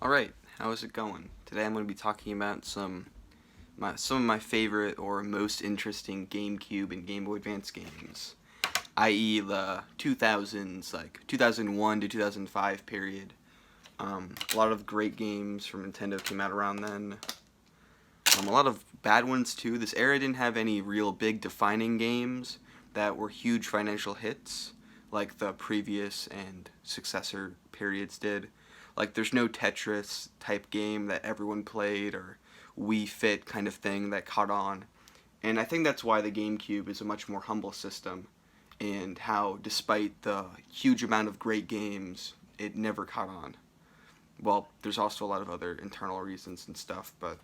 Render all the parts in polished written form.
Alright, how is it going? Today I'm going to be talking about some of my favorite or most interesting GameCube and Game Boy Advance games, i.e. the 2000s, like 2001 to 2005 period. A lot of great games from Nintendo came out around then. A lot of bad ones too. This era didn't have any real big defining games that were huge financial hits like the previous and successor periods did. Like, there's no Tetris type game that everyone played or Wii Fit kind of thing that caught on. And I think that's why the GameCube is a much more humble system, and how, despite the huge amount of great games, it never caught on. Well, there's also a lot of other internal reasons and stuff, but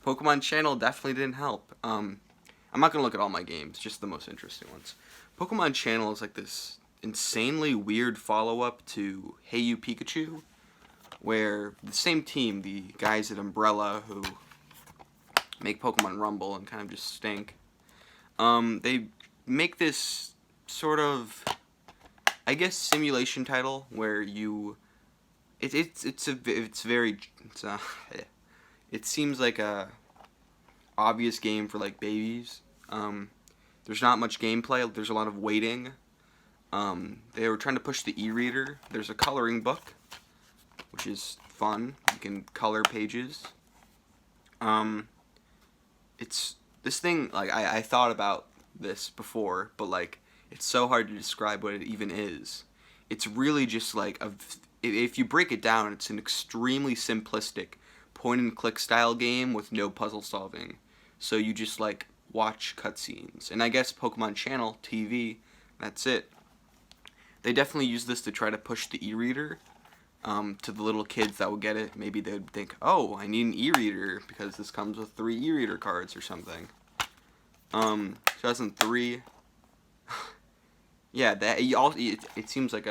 Pokemon Channel definitely didn't help. I'm not going to look at all my games, just the most interesting ones. Pokemon Channel is like this insanely weird follow-up to Hey You Pikachu, where the same team, the guys at Umbrella who make Pokemon Rumble and kind of just stink, they make this sort of, I guess, simulation title where you, it seems like a obvious game for like babies. There's not much gameplay. There's a lot of waiting. They were trying to push the e-reader. There's a coloring book, which is fun. You can color pages. It's this thing, like, I thought about this before, but like, it's so hard to describe what it even is. It's really just like if you break it down, it's an extremely simplistic point and click style game with no puzzle solving. So you just like watch cutscenes. And I guess Pokemon Channel TV, that's it. They definitely use this to try to push the e-reader to the little kids that will get it. Maybe they'd think, oh, I need an e-reader because this comes with 3 e-reader cards or something. 2003. Yeah, it seems like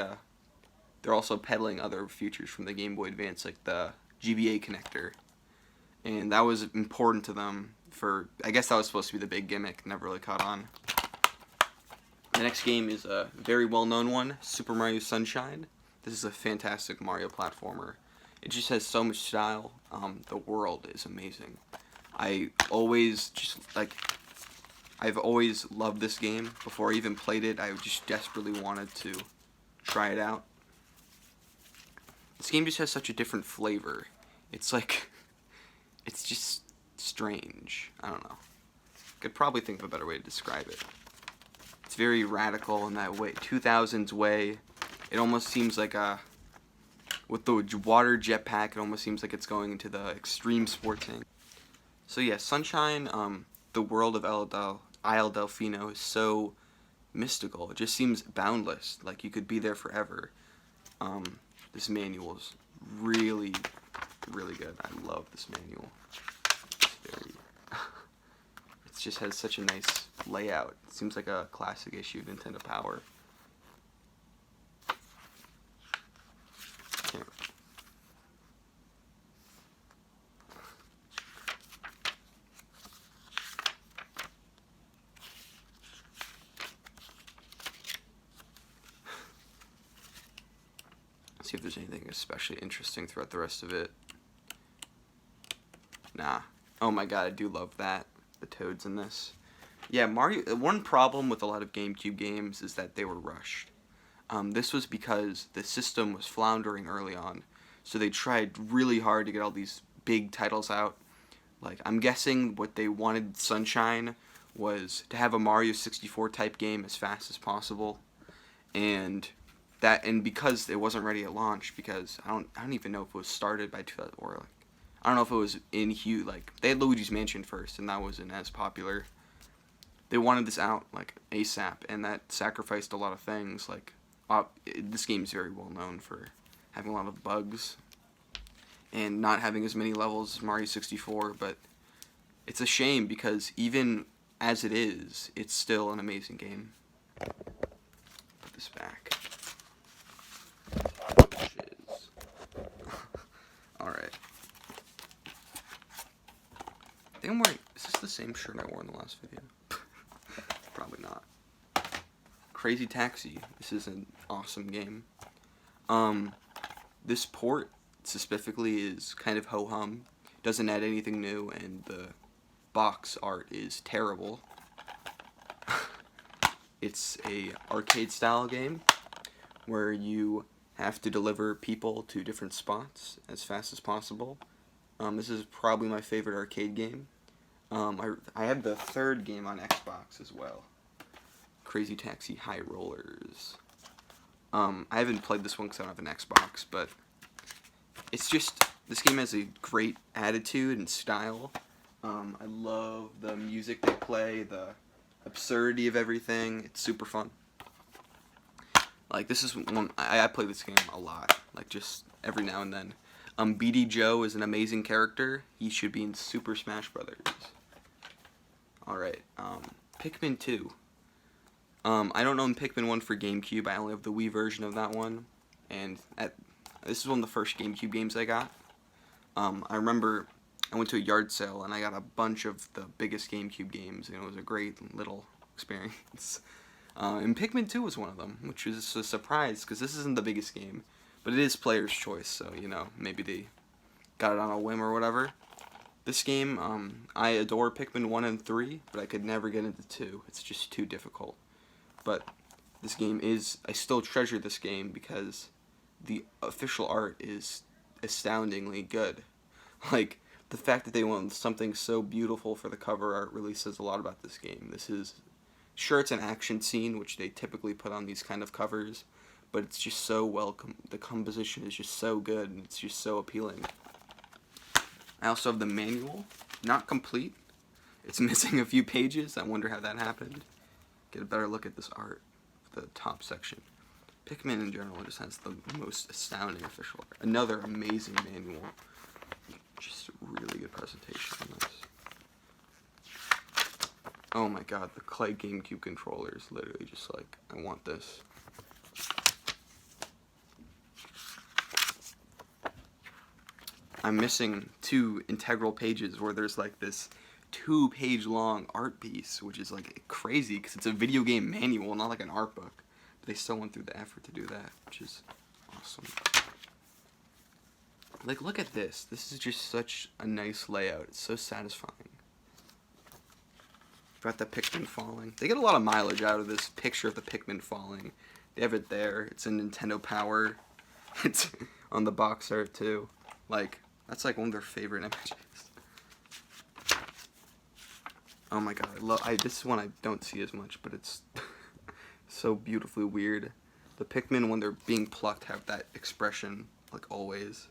they're also peddling other features from the Game Boy Advance, like the GBA connector. And that was important to them I guess that was supposed to be the big gimmick, never really caught on. The next game is a very well-known one, Super Mario Sunshine. This is a fantastic Mario platformer. It just has so much style. The world is amazing. I've always loved this game. Before I even played it, I just desperately wanted to try it out. This game just has such a different flavor. It's like, it's just strange. I don't know. Could probably think of a better way to describe it. It's very radical in that way, 2000s way. It almost seems like with the water jetpack, it almost seems like it's going into the extreme sporting. So yeah, Sunshine, the world of Isle Delfino is so mystical. It just seems boundless, like you could be there forever. This manual is really, really good. I love this manual. It just has such a nice layout. It seems like a classic issue of Nintendo Power. Let's see if there's anything especially interesting throughout the rest of it. Nah. Oh my god, I do love that. The toads in this. Yeah, Mario. One problem with a lot of GameCube games is that they were rushed. This was because the system was floundering early on, so they tried really hard to get all these big titles out. Like, I'm guessing what they wanted Sunshine was to have a Mario 64 type game as fast as possible, and because it wasn't ready at launch, because I don't even know if it was started by 2000 or like. I don't know if it was in Hugh, like, they had Luigi's Mansion first, and that wasn't as popular. They wanted this out, like, ASAP, and that sacrificed a lot of things, like, this game is very well known for having a lot of bugs, and not having as many levels as Mario 64, but it's a shame, because even as it is, it's still an amazing game. Put this back. Alright. I think I'm wearing, is this the same shirt I wore in the last video? Probably not. Crazy Taxi. This is an awesome game. This port specifically is kind of ho-hum, doesn't add anything new, and the box art is terrible. It's a arcade style game where you have to deliver people to different spots as fast as possible. This is probably my favorite arcade game. I have the third game on Xbox as well. Crazy Taxi High Rollers. I haven't played this one because I don't have an Xbox, but it's just, this game has a great attitude and style. I love the music they play, the absurdity of everything. It's super fun. Like, this is one, I play this game a lot, like, just every now and then. BD Joe is an amazing character. He should be in Super Smash Brothers. Alright, Pikmin 2. I don't own Pikmin 1 for GameCube. I only have the Wii version of that one. And this is one of the first GameCube games I got. I remember I went to a yard sale and I got a bunch of the biggest GameCube games, and it was a great little experience. And Pikmin 2 was one of them, which was a surprise because this isn't the biggest game, but it is player's choice, so, you know, maybe they got it on a whim or whatever. This game, I adore Pikmin 1 and 3, but I could never get into 2. It's just too difficult. But this game is, I still treasure this game because the official art is astoundingly good. Like, the fact that they went with something so beautiful for the cover art really says a lot about this game. This is, sure, it's an action scene, which they typically put on these kind of covers, but it's just so well, the composition is just so good, and it's just so appealing. I also have the manual, not complete. It's missing a few pages. I wonder how that happened. Get a better look at this art, the top section. Pikmin in general just has the most astounding official art. Another amazing manual. Just a really good presentation on this. Oh my god, the clay GameCube controller is literally just like, I want this. I'm missing 2 integral pages where there's like this 2-page long art piece, which is like crazy because it's a video game manual, not like an art book. But they still went through the effort to do that, which is awesome. Like, look at this. This is just such a nice layout. It's so satisfying. Got the Pikmin falling. They get a lot of mileage out of this picture of the Pikmin falling. They have it there. It's in Nintendo Power. It's on the box art too. Like, that's like one of their favorite images. Oh my god, this is one I don't see as much, but it's so beautifully weird. The Pikmin, when they're being plucked, have that expression, like always.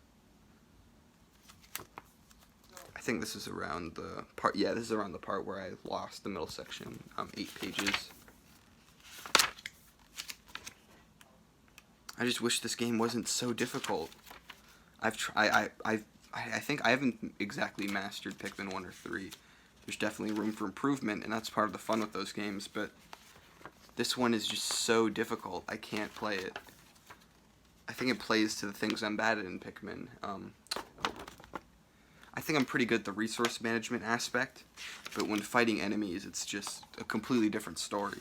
I think this is around the part, yeah, this is around the part where I lost the middle section, 8 pages. I just wish this game wasn't so difficult. I think I haven't exactly mastered Pikmin 1 or 3. There's definitely room for improvement, and that's part of the fun with those games, but this one is just so difficult, I can't play it. I think it plays to the things I'm bad at in Pikmin. I think I'm pretty good at the resource management aspect, but when fighting enemies, it's just a completely different story.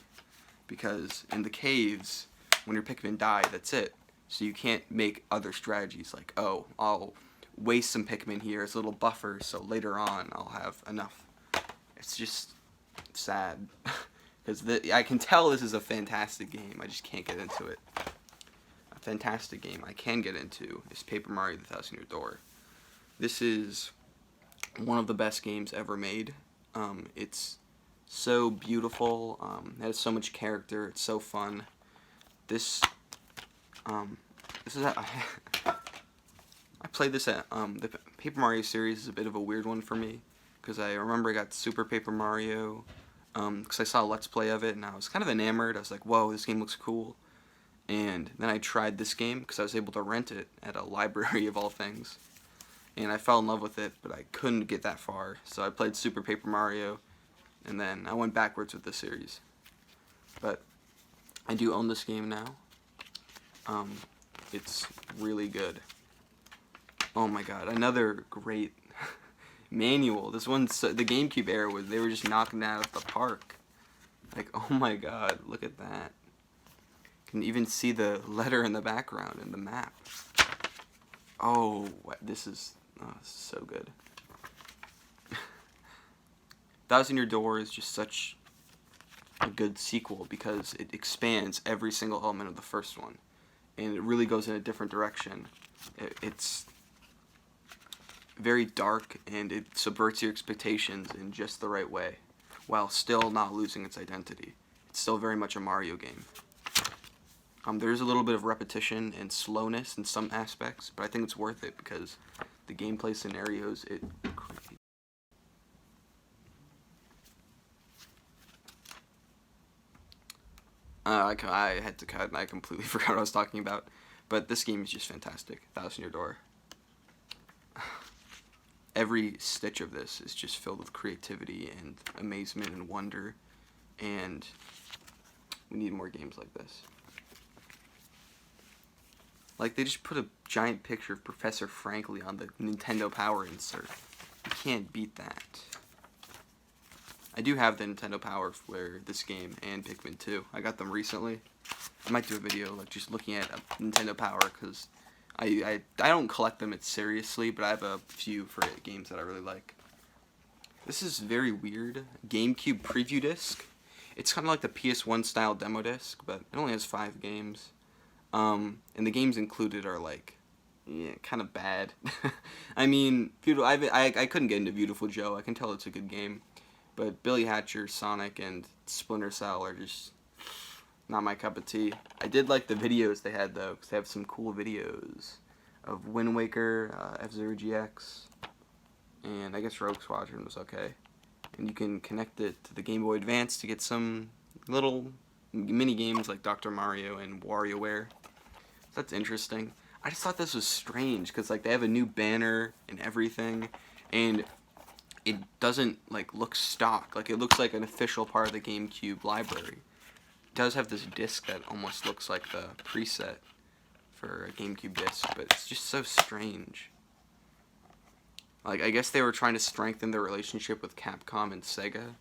Because in the caves, when your Pikmin die, that's it. So you can't make other strategies like, oh, I'll waste some Pikmin here as a little buffer, so later on I'll have enough. It's just sad. Because I can tell this is a fantastic game, I just can't get into it. A fantastic game I can get into is Paper Mario the Thousand Year Door. This is one of the best games ever made. It's so beautiful, it has so much character, it's so fun. This is I played this at, the Paper Mario series is a bit of a weird one for me, because I remember I got Super Paper Mario, because I saw a Let's Play of it, and I was kind of enamored. I was like, whoa, this game looks cool. And then I tried this game, because I was able to rent it at a library of all things. And I fell in love with it, but I couldn't get that far. So I played Super Paper Mario, and then I went backwards with the series. But I do own this game now. It's really good. Oh my god, another great manual. This one's, the GameCube era, they were just knocking that out of the park. Like, oh my god, look at that. You can even see the letter in the background in the map. Oh, this is so good. Thousand Year Door is just such a good sequel because it expands every single element of the first one, and it really goes in a different direction. It's very dark, and it subverts your expectations in just the right way, while still not losing its identity. It's still very much a Mario game. There's a little bit of repetition and slowness in some aspects, but I think it's worth it because the gameplay scenarios, I had to cut and I completely forgot what I was talking about, but this game is just fantastic. Thousand Year Door. Every stitch of this is just filled with creativity and amazement and wonder, and we need more games like this. Like, they just put a giant picture of Professor Frankly on the Nintendo Power insert. You can't beat that. I do have the Nintendo Power for this game and Pikmin 2. I got them recently. I might do a video like just looking at Nintendo Power because I don't collect them seriously, but I have a few for games that I really like. This is very weird. GameCube preview disc. It's kind of like the PS1 style demo disc, but it only has 5 games. And the games included are like, yeah, kind of bad. I mean, I couldn't get into Beautiful Joe. I can tell it's a good game, but Billy Hatcher, Sonic, and Splinter Cell are just not my cup of tea. I did like the videos they had though, because they have some cool videos of Wind Waker, F-Zero GX, and I guess Rogue Squadron was okay. And you can connect it to the Game Boy Advance to get some little mini games like Dr. Mario and WarioWare. So that's interesting. I just thought this was strange because like they have a new banner and everything, and it doesn't like look stock. Like it looks like an official part of the GameCube library. It does have this disc that almost looks like the preset for a GameCube disc, but it's just so strange. Like I guess they were trying to strengthen their relationship with Capcom and Sega.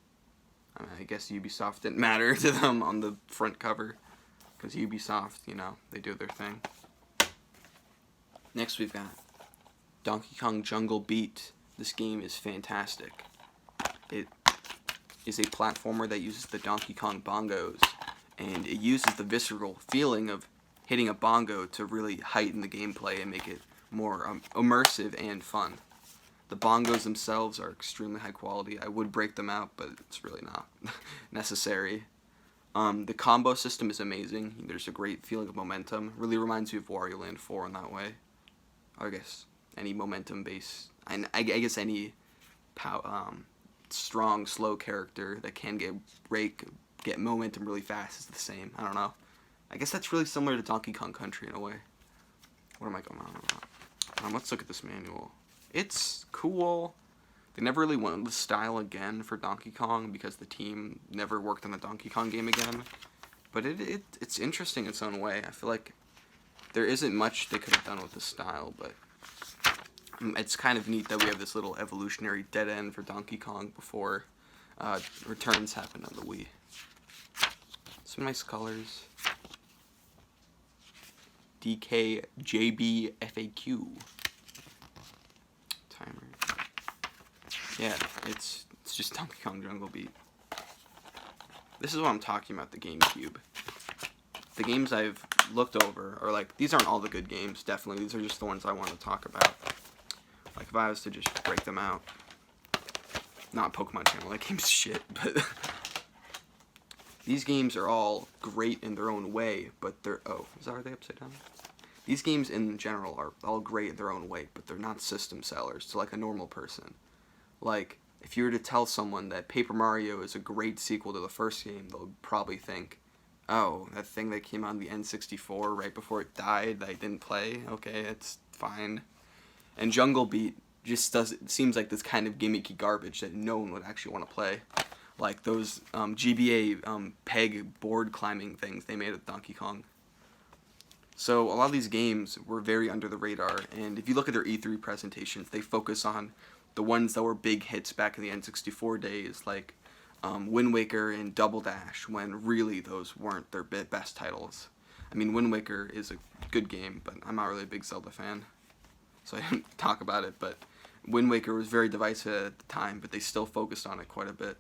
I mean, I guess Ubisoft didn't matter to them on the front cover, because Ubisoft, you know, they do their thing. Next we've got Donkey Kong Jungle Beat. This game is fantastic. It is a platformer that uses the Donkey Kong bongos, and it uses the visceral feeling of hitting a bongo to really heighten the gameplay and make it more immersive and fun. The bongos themselves are extremely high quality. I would break them out, but it's really not necessary. The combo system is amazing. There's a great feeling of momentum. Really reminds me of Wario Land 4 in that way. I guess any momentum-based... I guess any strong, slow character that can get momentum really fast is the same. I don't know. I guess that's really similar to Donkey Kong Country in a way. What am I going on about? Let's look at this manual. It's cool. They never really went with the style again for Donkey Kong because the team never worked on a Donkey Kong game again. But it's interesting in its own way. I feel like there isn't much they could have done with the style, but it's kind of neat that we have this little evolutionary dead end for Donkey Kong before returns happen on the Wii. Some nice colors. DKJB FAQ. Timer. Yeah, it's just Donkey Kong Jungle Beat. This is what I'm talking about, the GameCube. The games I've looked over are like, these aren't all the good games, definitely. These are just the ones I want to talk about. Like, if I was to just break them out. Not Pokemon Channel, that game's shit, but... These games are all great in their own way, but they're... Oh, are they upside down? These games in general are all great in their own way, but they're not system sellers to like a normal person. Like, if you were to tell someone that Paper Mario is a great sequel to the first game, they'll probably think, oh, that thing that came on the N64 right before it died that I didn't play, okay, it's fine. And Jungle Beat just seems like this kind of gimmicky garbage that no one would actually want to play. Like those GBA peg board climbing things they made with Donkey Kong. So a lot of these games were very under the radar, and if you look at their E3 presentations, they focus on the ones that were big hits back in the N64 days, like Wind Waker and Double Dash, when really those weren't their best titles. I mean, Wind Waker is a good game, but I'm not really a big Zelda fan. so I didn't talk about it, but Wind Waker was very divisive at the time, but they still focused on it quite a bit.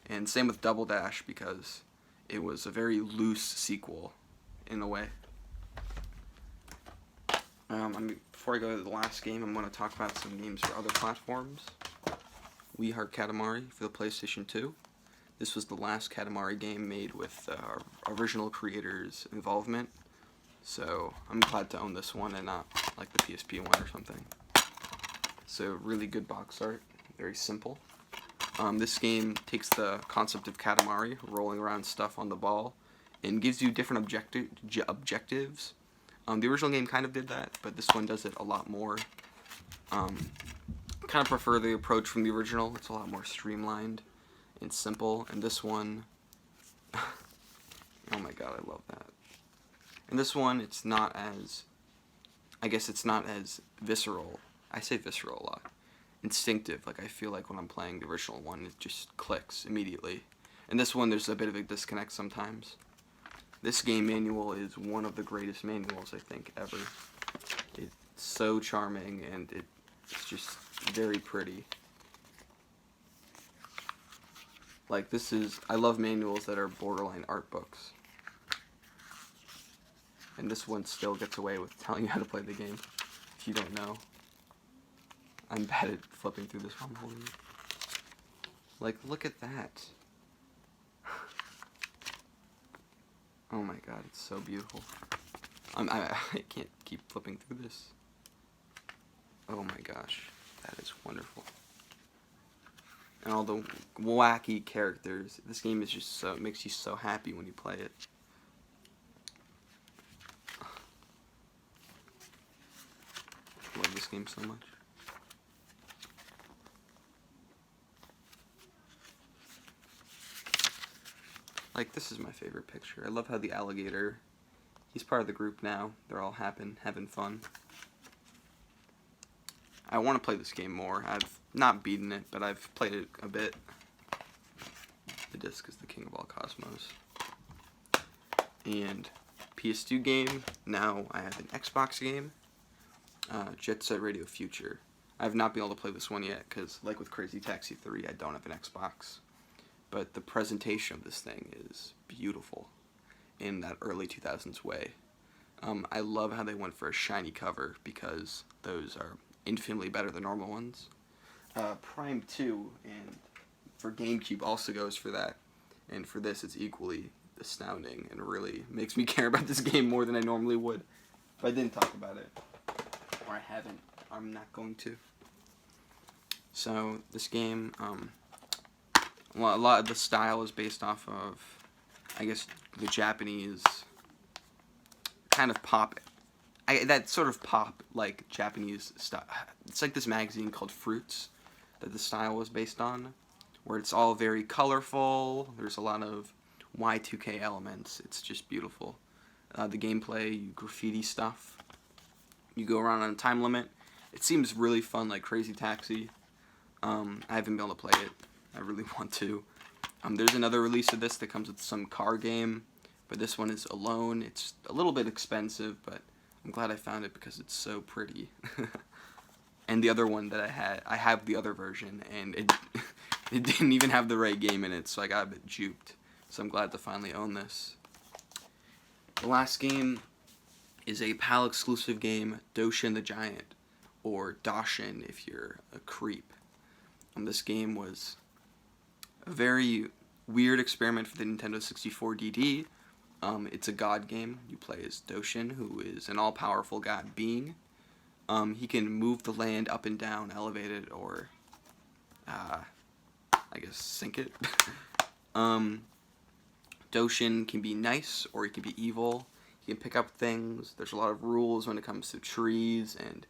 And same with Double Dash, because it was a very loose sequel, in a way. Before I go to the last game, I'm going to talk about some games for other platforms. We Heart Katamari for the PlayStation 2. This was the last Katamari game made with our original creators' involvement. So I'm glad to own this one and not like the PSP one or something. So really good box art, very simple. This game takes the concept of Katamari, rolling around stuff on the ball, and gives you different objectives. The original game kind of did that, but this one does it a lot more. Kind of prefer the approach from the original. It's a lot more streamlined and simple. And this one, oh my god, I love that. And this one, it's not as, I guess it's not as visceral. I say visceral a lot. Instinctive, like I feel like when I'm playing the original one, it just clicks immediately. And this one, there's a bit of a disconnect sometimes. This game manual is one of the greatest manuals, I think, ever. It's so charming, and it's just very pretty. Like, I love manuals that are borderline art books. And this one still gets away with telling you how to play the game, if you don't know. I'm bad at flipping through this one. Like, look at that. Oh my god, it's so beautiful. I can't keep flipping through this. Oh my gosh, that is wonderful. And all the wacky characters. This game is just so, it makes you so happy when you play it. I love this game so much. Like, this is my favorite picture. I love how the alligator, he's part of the group now. They're all having fun. I want to play this game more. I've not beaten it, but I've played it a bit. The disc is the king of all cosmos. And PS2 game, now I have an Xbox game, Jet Set Radio Future. I have not been able to play this one yet, because like with Crazy Taxi 3, I don't have an Xbox. But the presentation of this thing is beautiful in that early 2000s way. I love how they went for a shiny cover, because those are infinitely better than normal ones. Prime 2 and for GameCube also goes for that. And for this, it's equally astounding and really makes me care about this game more than I normally would. If I didn't talk about it, or I haven't, I'm not going to. So this game, a lot of the style is based off of, I guess, the Japanese kind of pop. That sort of pop, like, Japanese style. It's like this magazine called Fruits that the style was based on, where it's all very colorful. There's a lot of Y2K elements. It's just beautiful. The gameplay, you graffiti stuff. You go around on a time limit. It seems really fun, like Crazy Taxi. I haven't been able to play it. I really want to. There's another release of this that comes with some car game, but this one is alone. It's a little bit expensive, but I'm glad I found it because it's so pretty. And the other one that I have the other version, and it didn't even have the right game in it, so I got a bit duped. So I'm glad to finally own this. The last game is a PAL exclusive game, Doshin the Giant, or Doshin if you're a creep. This game was a very weird experiment for the Nintendo 64 DD. It's a god game. You play as Doshin, who is an all-powerful god being. He can move the land up and down, elevate it, or, I guess, sink it. Doshin can be nice, or he can be evil. He can pick up things. There's a lot of rules when it comes to trees and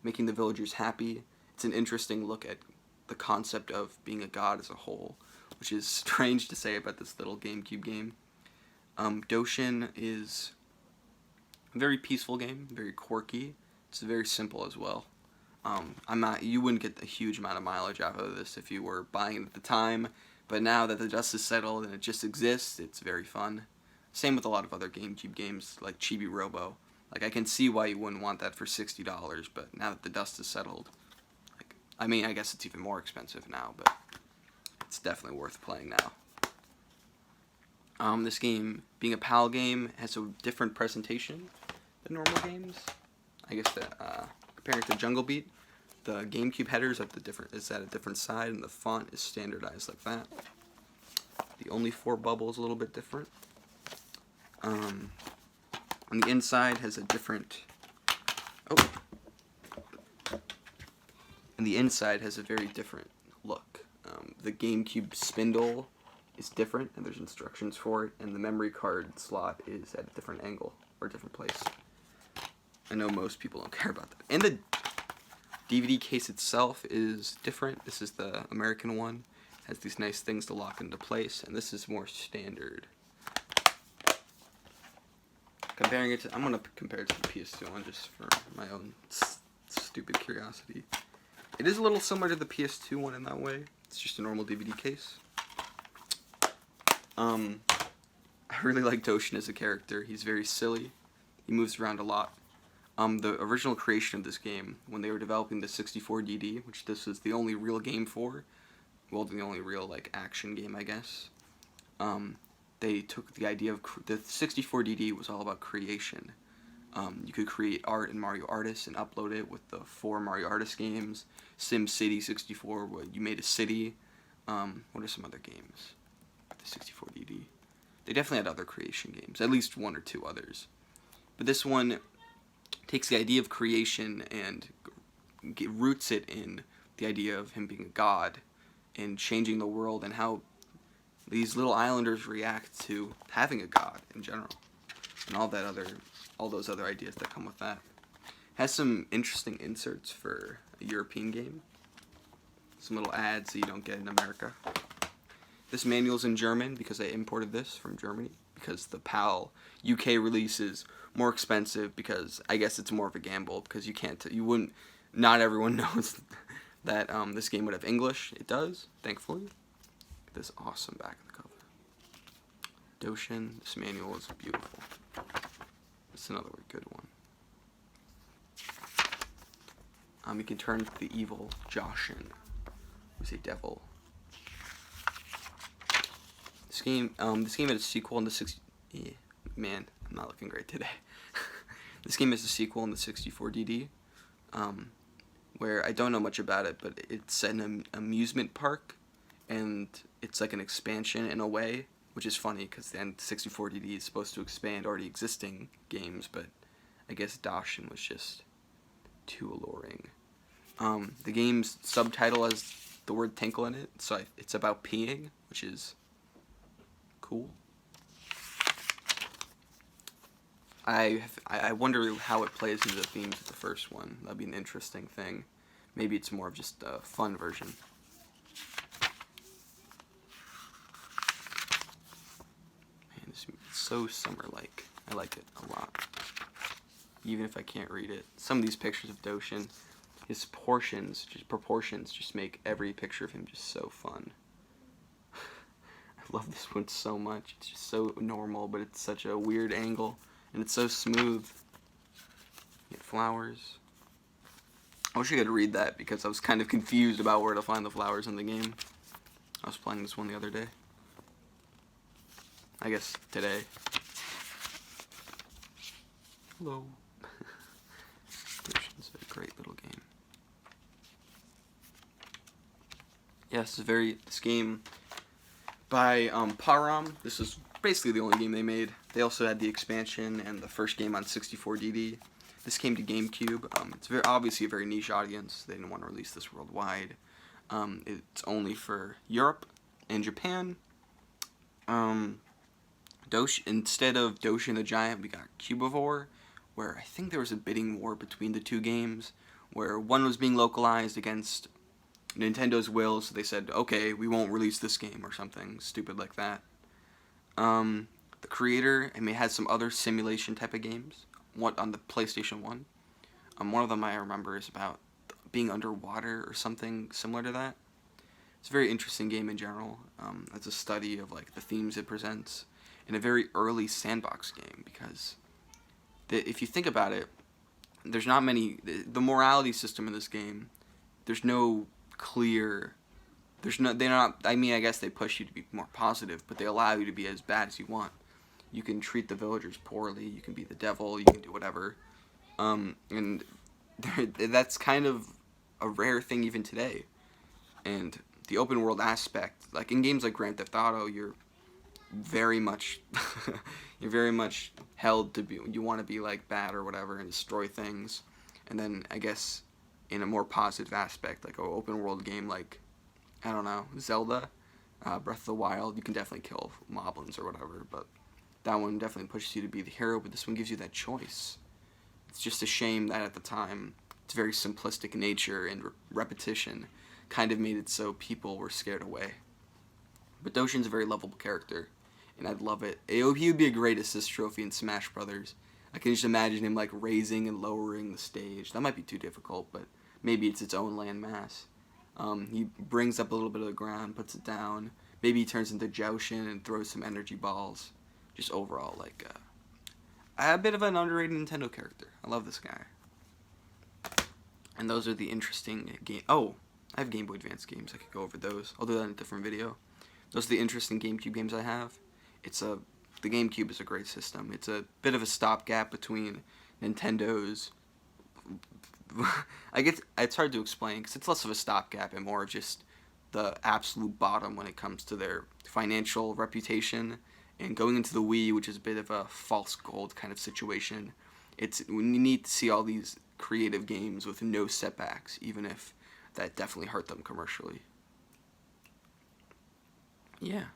making the villagers happy. It's an interesting look at the concept of being a god as a whole, which is strange to say about this little GameCube game. Doshin is a very peaceful game, very quirky. It's very simple as well. You wouldn't get a huge amount of mileage out of this if you were buying it at the time, but now that the dust is settled and it just exists, it's very fun. Same with a lot of other GameCube games like Chibi Robo. Like, I can see why you wouldn't want that for $60, but now that the dust has settled, like, I mean, I guess it's even more expensive now, but it's definitely worth playing now. This game, being a PAL game, has a different presentation than normal games. I guess that, comparing it to Jungle Beat, the GameCube headers is at a different side, and the font is standardized like that. The only 4 bubbles a little bit different. On the inside has a different. And the inside has a very different look. The GameCube spindle is different, and there's instructions for it, and the memory card slot is at a different angle or a different place. I know most people don't care about that. And the DVD case itself is different. This is the American one. It has these nice things to lock into place, and this is more standard. Comparing it to, I'm gonna compare it to the PS2 one just for my own stupid curiosity. It is a little similar to the PS2 one in that way. It's just a normal DVD case. I really like Doshin as a character. He's very silly. He moves around a lot. The original creation of this game, when they were developing the 64DD, which this was the only real game for, well, the only real, like, action game, I guess, they took the idea of, the 64DD was all about creation. You could create art in Mario Artist and upload it with the 4 Mario Artist games. SimCity 64, where you made a city. What are some other games? The 64DD. They definitely had other creation games, at least 1 or 2 others. But this one takes the idea of creation and roots it in the idea of him being a god and changing the world and how these little islanders react to having a god in general and all those other ideas that come with that. Has some interesting inserts for a European game. Some little ads that you don't get in America. This manual's in German because I imported this from Germany because the PAL UK release is more expensive because I guess it's more of a gamble because not everyone knows that this game would have English. It does, thankfully. This awesome back of the cover. Doshin, this manual is beautiful. It's another good one. You can turn to the evil Doshin, who's a devil. This game had a sequel in the 60. Yeah, man, I'm not looking great today. This game has a sequel in the 64DD, where I don't know much about it, but it's an amusement park, and it's like an expansion in a way, which is funny because then 64DD is supposed to expand already existing games, but I guess Doshin was just too alluring. The game's subtitle has the word tinkle in it, so it's about peeing, which is cool. I wonder how it plays into the themes of the first one. That'd be an interesting thing. Maybe it's more of just a fun version. Man, it's so summer-like. I like it a lot. Even if I can't read it. Some of these pictures of Doshin, his proportions just make every picture of him just so fun. I love this one so much. It's just so normal, but it's such a weird angle. And it's so smooth. You get flowers. I wish I could read that because I was kind of confused about where to find the flowers in the game. I was playing this one the other day. I guess today. Hello. It's a great little game. Yes, this game by Param. This is basically the only game they made. They also had the expansion and the first game on 64DD. This came to GameCube. It's obviously a very niche audience. They didn't want to release this worldwide. It's only for Europe and Japan. Instead of Doshin the Giant, we got Cubivore, where I think there was a bidding war between the two games, where one was being localized against Nintendo's will, so they said, okay, we won't release this game, or something stupid like that. The creator, had some other simulation type of games on the PlayStation 1. One of them I remember is about being underwater or something similar to that. It's a very interesting game in general. It's a study of like the themes it presents in a very early sandbox game because if you think about it, there's not many. The morality system in this game, there's no clear. There's no. They're not. I mean, I guess they push you to be more positive, but they allow you to be as bad as you want. You can treat the villagers poorly. You can be the devil. You can do whatever. And that's kind of a rare thing even today. And the open world aspect, like in games like Grand Theft Auto, you're very much you're very much held to be, you want to be like bad or whatever and destroy things. And then I guess in a more positive aspect, like an open world game like, I don't know, Zelda, Breath of the Wild, you can definitely kill moblins or whatever, but that one definitely pushes you to be the hero, but this one gives you that choice. It's just a shame that at the time it's very simplistic in nature, and repetition kind of made it so people were scared away. But Doshin's a very lovable character, and I'd love it. He would be a great assist trophy in Smash Brothers. I can just imagine him like raising and lowering the stage. That might be too difficult, but maybe it's its own landmass. He brings up a little bit of the ground, puts it down. Maybe he turns into Doshin and throws some energy balls. Just overall, like, a bit of an underrated Nintendo character. I love this guy. And those are the interesting game. Oh, I have Game Boy Advance games. I could go over those. I'll do that in a different video. Those are the interesting GameCube games I have. The GameCube is a great system. It's a bit of a stopgap between Nintendo's. I guess it's hard to explain because it's less of a stopgap and more of just the absolute bottom when it comes to their financial reputation. And going into the Wii, which is a bit of a false gold kind of situation, we need to see all these creative games with no setbacks, even if that definitely hurt them commercially. Yeah.